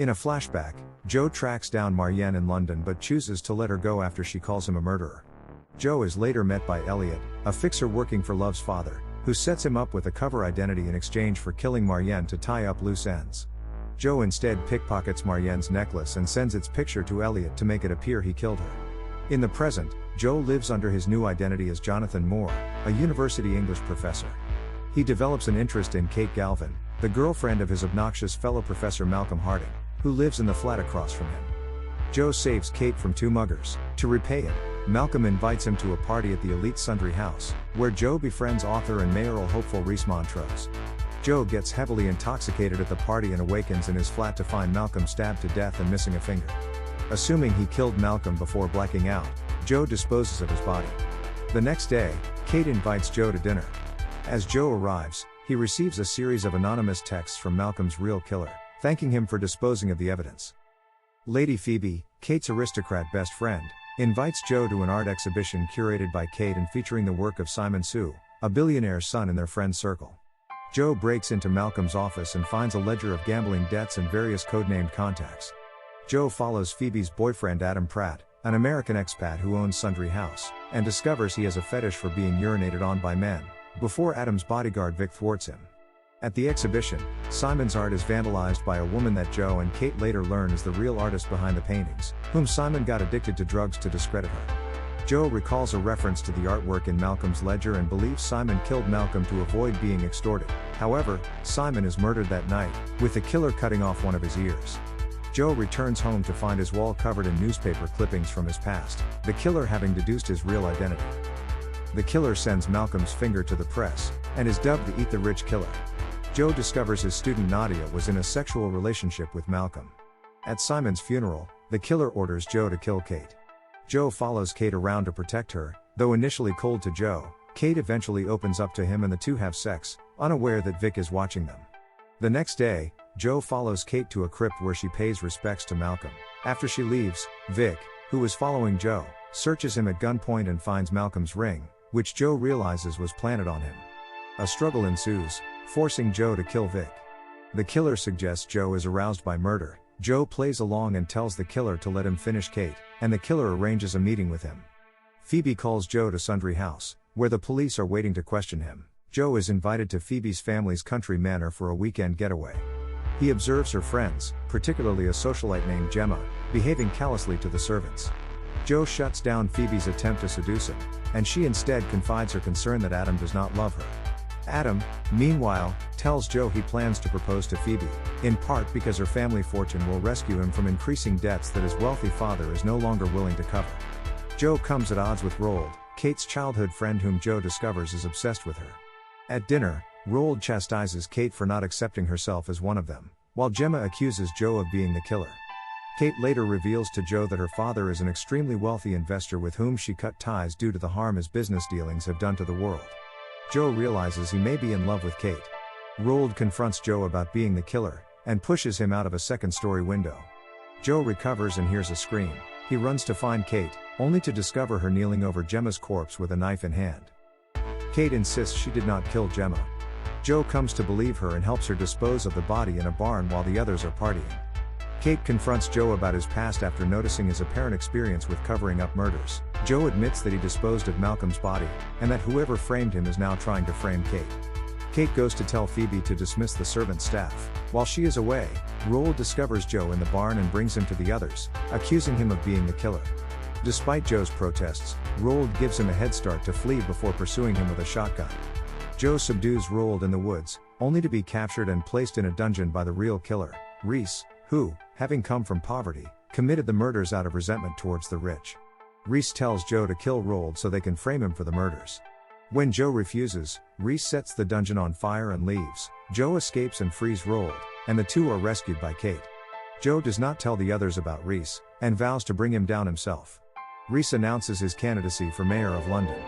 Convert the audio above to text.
In a flashback, Joe tracks down Marianne in London but chooses to let her go after she calls him a murderer. Joe is later met by Elliot, a fixer working for Love's father, who sets him up with a cover identity in exchange for killing Marianne to tie up loose ends. Joe instead pickpockets Marianne's necklace and sends its picture to Elliot to make it appear he killed her. In the present, Joe lives under his new identity as Jonathan Moore, a university English professor. He develops an interest in Kate Galvin, the girlfriend of his obnoxious fellow professor Malcolm Harding, who lives in the flat across from him. Joe saves Kate from two muggers. To repay him, Malcolm invites him to a party at the elite Sundry House, where Joe befriends author and mayoral hopeful Reese Montrose. Joe gets heavily intoxicated at the party and awakens in his flat to find Malcolm stabbed to death and missing a finger. Assuming he killed Malcolm before blacking out, Joe disposes of his body. The next day, Kate invites Joe to dinner. As Joe arrives, he receives a series of anonymous texts from Malcolm's real killer, thanking him for disposing of the evidence. Lady Phoebe, Kate's aristocrat best friend, invites Joe to an art exhibition curated by Kate and featuring the work of Simon Sue, a billionaire's son in their friend circle. Joe breaks into Malcolm's office and finds a ledger of gambling debts and various codenamed contacts. Joe follows Phoebe's boyfriend Adam Pratt, an American expat who owns Sundry House, and discovers he has a fetish for being urinated on by men, before Adam's bodyguard Vic thwarts him. At the exhibition, Simon's art is vandalized by a woman that Joe and Kate later learn is the real artist behind the paintings, whom Simon got addicted to drugs to discredit her. Joe recalls a reference to the artwork in Malcolm's ledger and believes Simon killed Malcolm to avoid being extorted. However, Simon is murdered that night, with the killer cutting off one of his ears. Joe returns home to find his wall covered in newspaper clippings from his past, the killer having deduced his real identity. The killer sends Malcolm's finger to the press, and is dubbed the Eat the Rich Killer. Joe discovers his student Nadia was in a sexual relationship with Malcolm. At Simon's funeral, the killer orders Joe to kill Kate. Joe follows Kate around to protect her, though initially cold to Joe. Kate eventually opens up to him and the two have sex, unaware that Vic is watching them. The next day, Joe follows Kate to a crypt where she pays respects to Malcolm. After she leaves, Vic, who was following Joe, searches him at gunpoint and finds Malcolm's ring, which Joe realizes was planted on him. A struggle ensues, forcing Joe to kill Vic. The killer suggests Joe is aroused by murder. Joe plays along and tells the killer to let him finish Kate, and the killer arranges a meeting with him. Phoebe calls Joe to Sundry House, where the police are waiting to question him. Joe is invited to Phoebe's family's country manor for a weekend getaway. He observes her friends, particularly a socialite named Gemma, behaving callously to the servants. Joe shuts down Phoebe's attempt to seduce him, and she instead confides her concern that Adam does not love her. Adam, meanwhile, tells Joe he plans to propose to Phoebe, in part because her family fortune will rescue him from increasing debts that his wealthy father is no longer willing to cover. Joe comes at odds with Roald, Kate's childhood friend whom Joe discovers is obsessed with her. At dinner, Roald chastises Kate for not accepting herself as one of them, while Gemma accuses Joe of being the killer. Kate later reveals to Joe that her father is an extremely wealthy investor with whom she cut ties due to the harm his business dealings have done to the world. Joe realizes he may be in love with Kate. Roald confronts Joe about being the killer, and pushes him out of a second-story window. Joe recovers and hears a scream. He runs to find Kate, only to discover her kneeling over Gemma's corpse with a knife in hand. Kate insists she did not kill Gemma. Joe comes to believe her and helps her dispose of the body in a barn while the others are partying. Kate confronts Joe about his past after noticing his apparent experience with covering up murders. Joe admits that he disposed of Malcolm's body, and that whoever framed him is now trying to frame Kate. Kate goes to tell Phoebe to dismiss the servant staff. While she is away, Roald discovers Joe in the barn and brings him to the others, accusing him of being the killer. Despite Joe's protests, Roald gives him a head start to flee before pursuing him with a shotgun. Joe subdues Roald in the woods, only to be captured and placed in a dungeon by the real killer, Reese, who, having come from poverty, committed the murders out of resentment towards the rich. Reese tells Joe to kill Roald so they can frame him for the murders. When Joe refuses, Reese sets the dungeon on fire and leaves. Joe escapes and frees Roald, and the two are rescued by Kate. Joe does not tell the others about Reese, and vows to bring him down himself. Reese announces his candidacy for mayor of London.